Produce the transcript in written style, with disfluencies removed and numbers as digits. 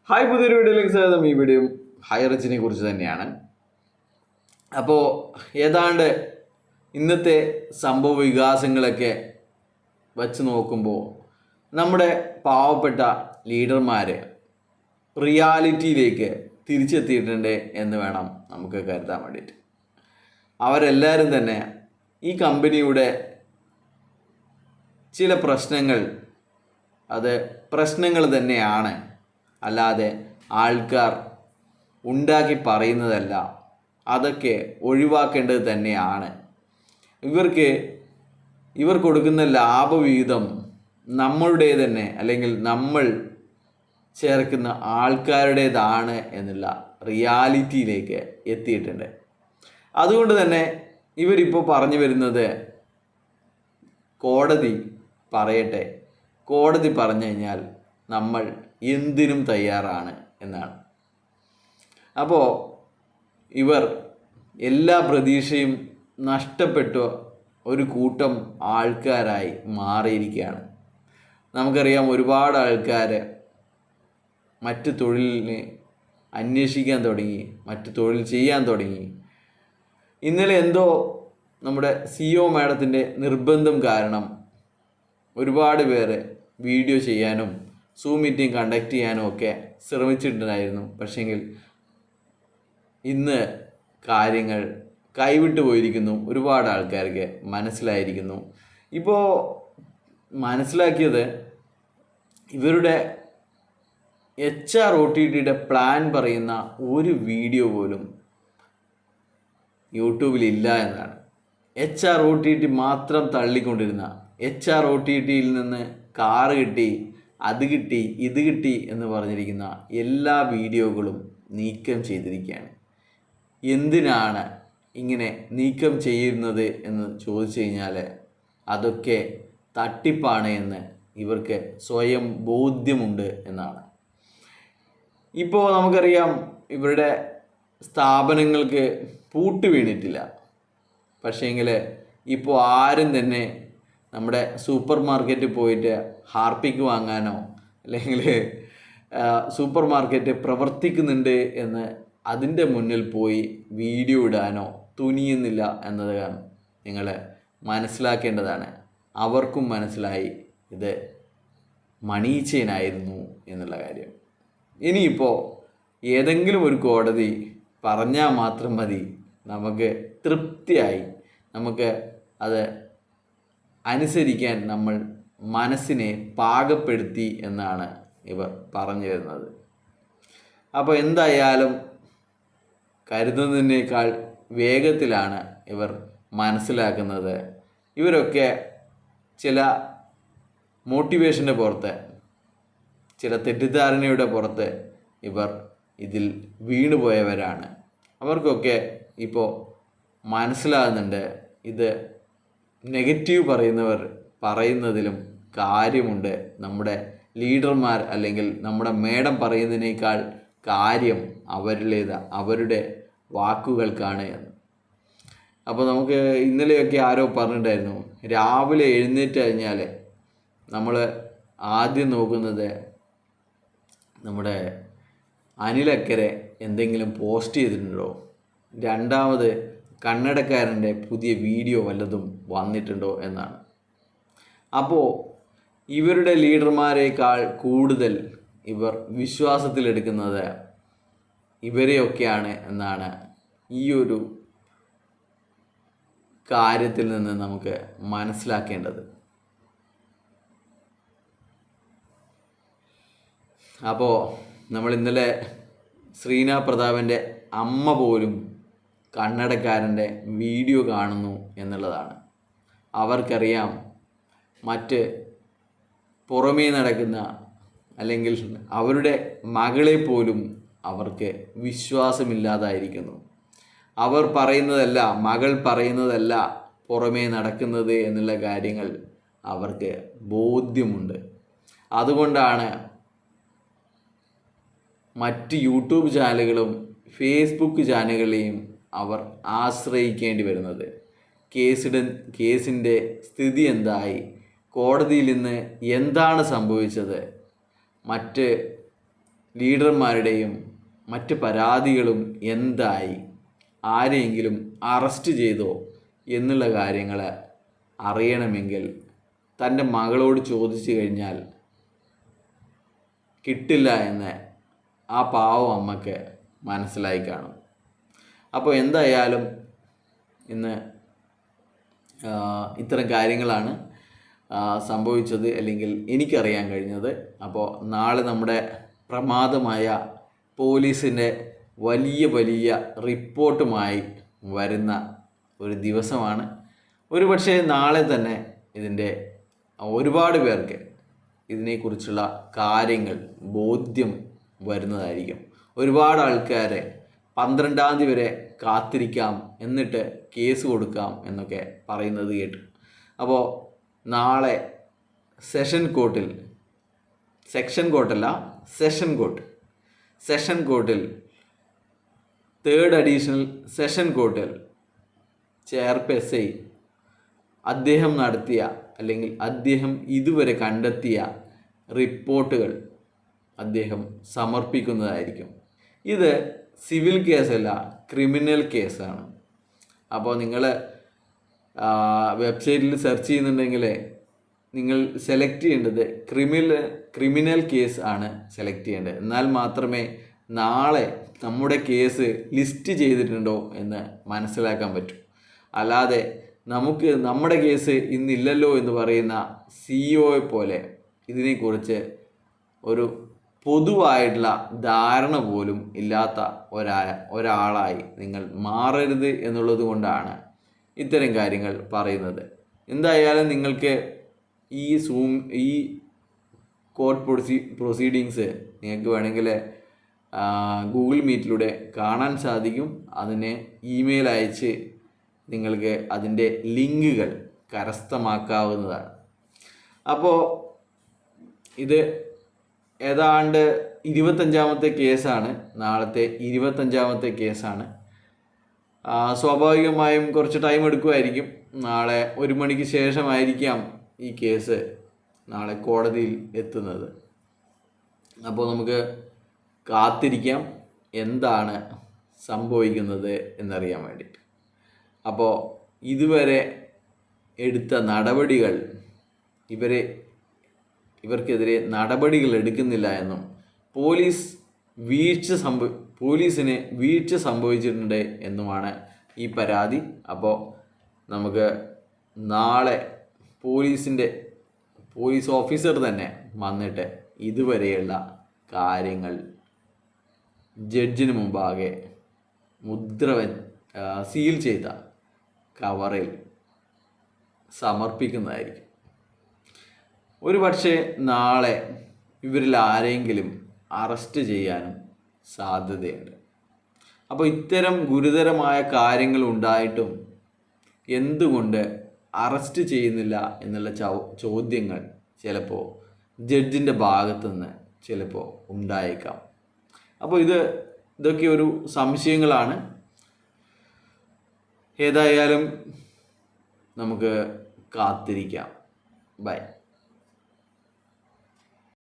Hi, പുതിയൊരു വീഡിയോയിലേക്ക് സ്വാഗതം. ഈ വീഡിയോ ഹയർ എച്ചിനെ കുറിച്ച് തന്നെയാണ്. അപ്പോൾ ഏതാണ്ട് ഇന്നത്തെ സംഭവ വികാസങ്ങളൊക്കെ വച്ച് നോക്കുമ്പോൾ നമ്മുടെ പാവപ്പെട്ട ലീഡർമാർ റിയാലിറ്റിയിലേക്ക് തിരിച്ചെത്തിയിട്ടുണ്ട് എന്ന് വേണം നമുക്ക് കരുതാൻ വേണ്ടിയിട്ട്. അവരെല്ലാവരും തന്നെ ഈ കമ്പനിയുടെ ചില പ്രശ്നങ്ങൾ പ്രശ്നങ്ങൾ തന്നെയാണ്, അല്ലാതെ ആൾക്കാർ ഉണ്ടാക്കി പറയുന്നതല്ല. അതൊക്കെ ഒഴിവാക്കേണ്ടത് തന്നെയാണ്. ഇവർ കൊടുക്കുന്ന ലാഭവിഹിതം നമ്മളുടെ തന്നെ, അല്ലെങ്കിൽ നമ്മൾ ചേർക്കുന്ന ആൾക്കാരുടേതാണ് എന്നുള്ള റിയാലിറ്റിയിലേക്ക് എത്തിയിട്ടുണ്ട്. അതുകൊണ്ട് തന്നെ ഇവരിപ്പോൾ പറഞ്ഞു വരുന്നത് കോടതി പറയട്ടെ, കോടതി പറഞ്ഞു കഴിഞ്ഞാൽ നമ്മൾ എന്തിനും തയ്യാറാണ് എന്നാണ്. അപ്പോൾ ഇവർ എല്ലാ പ്രതീക്ഷയും നഷ്ടപ്പെട്ട ഒരു കൂട്ടം ആൾക്കാരായി മാറിയിരിക്കുകയാണ്. നമുക്കറിയാം, ഒരുപാട് ആൾക്കാർ മറ്റ് തൊഴിലിന് അന്വേഷിക്കാൻ തുടങ്ങി, മറ്റ് തൊഴിൽ ചെയ്യാൻ തുടങ്ങി. ഇന്നലെ എന്തോ നമ്മുടെ CEO മാഡത്തിൻ്റെ നിർബന്ധം കാരണം ഒരുപാട് പേര് വീഡിയോ ചെയ്യാനും സൂം മീറ്റിംഗ് കണ്ടക്ട് ചെയ്യാനും ഒക്കെ ശ്രമിച്ചിട്ടുണ്ടായിരുന്നു. പക്ഷേങ്കിൽ ഇന്ന് കാര്യങ്ങൾ കൈവിട്ടു പോയിരിക്കുന്നു. ഒരുപാട് ആൾക്കാർക്ക് മനസ്സിലായിരിക്കുന്നു. ഇപ്പോൾ മനസ്സിലാക്കിയത്, ഇവരുടെ HROTTയുടെ പ്ലാൻ പറയുന്ന ഒരു വീഡിയോ പോലും യൂട്യൂബിലില്ല എന്നാണ്. HROTT മാത്രം തള്ളിക്കൊണ്ടിരുന്ന, HROTTയിൽ നിന്ന് കാറ് കിട്ടി, അത് കിട്ടി, ഇത് കിട്ടി എന്ന് പറഞ്ഞിരിക്കുന്ന എല്ലാ വീഡിയോകളും നീക്കം ചെയ്തിരിക്കുകയാണ്. എന്തിനാണ് ഇങ്ങനെ നീക്കം ചെയ്യുന്നത് എന്ന് ചോദിച്ചു കഴിഞ്ഞാൽ അതൊക്കെ തട്ടിപ്പാണ് എന്ന് ഇവർക്ക് സ്വയം ബോധ്യമുണ്ട് എന്നാണ്. ഇപ്പോൾ നമുക്കറിയാം, ഇവരുടെ സ്ഥാപനങ്ങൾക്ക് പൂട്ട് വീണിട്ടില്ല. പക്ഷേങ്കിൽ ഇപ്പോൾ ആരും തന്നെ നമ്മുടെ സൂപ്പർ മാർക്കറ്റിൽ പോയിട്ട് ഹാർപ്പിക്ക് വാങ്ങാനോ, അല്ലെങ്കിൽ സൂപ്പർ മാർക്കറ്റ് പ്രവർത്തിക്കുന്നുണ്ട് എന്ന് അതിൻ്റെ മുന്നിൽ പോയി വീഡിയോ ഇടാനോ തുനിയുന്നില്ല എന്നത് നിങ്ങൾ മനസ്സിലാക്കേണ്ടതാണ്. അവർക്കും മനസ്സിലായി ഇത് മണി ചെയിനായിരുന്നു എന്നുള്ള കാര്യം. ഇനിയിപ്പോൾ ഏതെങ്കിലും ഒരു കോടതി പറഞ്ഞാൽ മാത്രം മതി, നമുക്ക് തൃപ്തിയായി നമുക്ക് അത് അനുസരിക്കാൻ നമ്മൾ മനസ്സിനെ പാകപ്പെടുത്തി എന്നാണ് ഇവർ പറഞ്ഞു വരുന്നത്. അപ്പോൾ എന്തായാലും കരുതുന്നതിനേക്കാൾ വേഗത്തിലാണ് ഇവർ മനസ്സിലാക്കുന്നത്. ഇവരൊക്കെ ചില മോട്ടിവേഷൻ്റെ പുറത്ത്, ചില തെറ്റിദ്ധാരണയുടെ പുറത്ത് ഇവർ ഇതിൽ വീണുപോയവരാണ്. അവർക്കൊക്കെ ഇപ്പോൾ മനസ്സിലാകുന്നുണ്ട്, ഇത് നെഗറ്റീവ് പറയുന്നവർ പറയുന്നതിലും കാര്യമുണ്ട്. നമ്മുടെ ലീഡർമാർ അല്ലെങ്കിൽ നമ്മുടെ മേഡം പറയുന്നതിനേക്കാൾ കാര്യം അവരുടെ വാക്കുകൾക്കാണ് എന്ന്. അപ്പോൾ നമുക്ക് ഇന്നലെയൊക്കെ ആരോ പറഞ്ഞിട്ടുണ്ടായിരുന്നു, രാവിലെ എഴുന്നേറ്റ് കഴിഞ്ഞാൽ നമ്മൾ ആദ്യം നോക്കുന്നത് നമ്മുടെ അനിലക്കരെ എന്തെങ്കിലും പോസ്റ്റ് ചെയ്തിട്ടുണ്ടോ, രണ്ടാമത് കന്നഡക്കാരൻ്റെ പുതിയ വീഡിയോ വല്ലതും വന്നിട്ടുണ്ടോ എന്നാണ്. അപ്പോൾ ഇവരുടെ ലീഡർമാരെക്കാൾ കൂടുതൽ ഇവർ വിശ്വാസത്തിലെടുക്കുന്നത് ഇവരെയൊക്കെയാണ് എന്നാണ് ഈ ഒരു കാര്യത്തിൽ നിന്ന് നമുക്ക് മനസ്സിലാക്കേണ്ടത്. അപ്പോൾ നമ്മൾ ഇന്നലെ ശ്രീന പ്രതാപൻ്റെ അമ്മ പോലും കന്നഡക്കാരൻ്റെ വീഡിയോ കാണുന്നു എന്നുള്ളതാണ്. അവർക്കറിയാം, മറ്റ് പുറമേ നടക്കുന്ന, അല്ലെങ്കിൽ അവരുടെ മകളെ പോലും അവർക്ക് വിശ്വാസമില്ലാതായിരിക്കുന്നു. അവർ പറയുന്നതല്ല, മകൾ പറയുന്നതല്ല പുറമേ നടക്കുന്നത് എന്നുള്ള കാര്യങ്ങൾ അവർക്ക് ബോധ്യമുണ്ട്. അതുകൊണ്ടാണ് മറ്റ് യൂട്യൂബ് ചാനലുകളും ഫേസ്ബുക്ക് ചാനലുകളെയും അവർ ആശ്രയിക്കേണ്ടി വരുന്നത്. കേസിൻ്റെ സ്ഥിതി എന്തായി, കോടതിയിൽ നിന്ന് എന്താണ് സംഭവിച്ചത്, മറ്റ് ലീഡർമാരുടെയും മറ്റ് പരാതികളും എന്തായി, ആരെയെങ്കിലും അറസ്റ്റ് ചെയ്തോ എന്നുള്ള കാര്യങ്ങൾ അറിയണമെങ്കിൽ തൻ്റെ മകളോട് ചോദിച്ചു കഴിഞ്ഞാൽ കിട്ടില്ല എന്ന് ആ പാവം അമ്മയ്ക്ക് മനസ്സിലായി കാണും. അപ്പോൾ എന്തായാലും ഇന്ന് ഇത്തരം കാര്യങ്ങളാണ് സംഭവിച്ചത്, അല്ലെങ്കിൽ എനിക്കറിയാൻ കഴിഞ്ഞത്. അപ്പോൾ നാളെ നമ്മുടെ പ്രമാദമായ പോലീസിൻ്റെ വലിയ വലിയ റിപ്പോർട്ടുമായി വരുന്ന ഒരു ദിവസമാണ്. ഒരുപക്ഷെ നാളെ തന്നെ ഇതിൻ്റെ ഒരുപാട് പേർക്ക് ഇതിനെക്കുറിച്ചുള്ള കാര്യങ്ങൾ ബോധ്യം വരുന്നതായിരിക്കും. ഒരുപാട് ആൾക്കാരെ 12-ാം തീയതി വരെ കാത്തിരിക്കാം, എന്നിട്ട് കേസ് കൊടുക്കാം എന്നൊക്കെ പറയുന്നത് കേട്ടു. അപ്പോൾ നാളെ സെഷൻ കോർട്ടിൽ തേർഡ് അഡീഷണൽ സെഷൻ കോർട്ടിൽ ചെയർപേഴ്സൺ അദ്ദേഹം നടത്തിയ അല്ലെങ്കിൽ അദ്ദേഹം ഇതുവരെ കണ്ടെത്തിയ റിപ്പോർട്ടുകൾ അദ്ദേഹം സമർപ്പിക്കുന്നതായിരിക്കും. ഇത് സിവിൽ കേസല്ല, ക്രിമിനൽ കേസാണ്. അപ്പോൾ നിങ്ങൾ വെബ്സൈറ്റിൽ സെർച്ച് ചെയ്യുന്നുണ്ടെങ്കിൽ നിങ്ങൾ സെലക്ട് ചെയ്യേണ്ടത് ക്രിമിനൽ കേസ് ആണ് സെലക്ട് ചെയ്യേണ്ടത്. എന്നാൽ മാത്രമേ നാളെ നമ്മുടെ കേസ് ലിസ്റ്റ് ചെയ്തിട്ടുണ്ടോ എന്ന് മനസ്സിലാക്കാൻ പറ്റൂ. അല്ലാതെ നമ്മുടെ കേസ് ഇന്നില്ലല്ലോ എന്ന് പറയുന്ന CEO പോലെ ഇതിനെക്കുറിച്ച് ഒരു പൊതുവായിട്ടുള്ള ധാരണ പോലും ഇല്ലാത്ത ഒരാളായി നിങ്ങൾ മാറരുത് എന്നുള്ളത് കൊണ്ടാണ് ഇത്തരം കാര്യങ്ങൾ പറയുന്നത്. എന്തായാലും നിങ്ങൾക്ക് ഈ കോർട്ട് പ്രൊസീഡിങ്സ് നിങ്ങൾക്ക് വേണമെങ്കിൽ ഗൂഗിൾ മീറ്റിലൂടെ കാണാൻ സാധിക്കും. അതിന് ഇമെയിൽ അയച്ച് നിങ്ങൾക്ക് അതിൻ്റെ ലിങ്കുകൾ കരസ്ഥമാക്കാവുന്നതാണ്. അപ്പോൾ ഇത് ഏതാണ്ട് 25-ാമത്തെ കേസാണ്, നാളത്തെ 25-ാമത്തെ കേസാണ്. സ്വാഭാവികമായും കുറച്ച് ടൈം എടുക്കുമായിരിക്കും. നാളെ 1 മണിക്ക് ശേഷമായിരിക്കാം ഈ കേസ് നാളെ കോടതിയിൽ എത്തുന്നത്. അപ്പോൾ നമുക്ക് കാത്തിരിക്കാം എന്താണ് സംഭവിക്കുന്നത് എന്നറിയാൻ വേണ്ടിയിട്ട്. അപ്പോൾ ഇതുവരെ എടുത്ത നടപടികൾ ഇവർക്കെതിരെ നടപടികൾ എടുക്കുന്നില്ല എന്നും പോലീസിന് വീഴ്ച സംഭവിച്ചിട്ടുണ്ട് എന്നുമാണ് ഈ പരാതി. അപ്പോൾ നമുക്ക് നാളെ പോലീസ് ഓഫീസർ തന്നെ വന്നിട്ട് ഇതുവരെയുള്ള കാര്യങ്ങൾ ജഡ്ജിന് മുമ്പാകെ സീൽ ചെയ്ത കവറിൽ സമർപ്പിക്കുന്നതായിരിക്കും. ഒരുപക്ഷെ നാളെ ഇവരിൽ ആരെങ്കിലും അറസ്റ്റ് ചെയ്യാനും സാധ്യതയുണ്ട്. അപ്പോൾ ഇത്തരം ഗുരുതരമായ കാര്യങ്ങൾ ഉണ്ടായിട്ടും എന്തുകൊണ്ട് അറസ്റ്റ് ചെയ്യുന്നില്ല എന്നുള്ള ചോദ്യങ്ങൾ ചിലപ്പോൾ ജഡ്ജിൻ്റെ ഭാഗത്തുനിന്ന് ചിലപ്പോൾ ഉണ്ടായേക്കാം. അപ്പോൾ ഇതൊക്കെ ഒരു സംശയങ്ങളാണ്. ഏതായാലും നമുക്ക് കാത്തിരിക്കാം. ബൈ.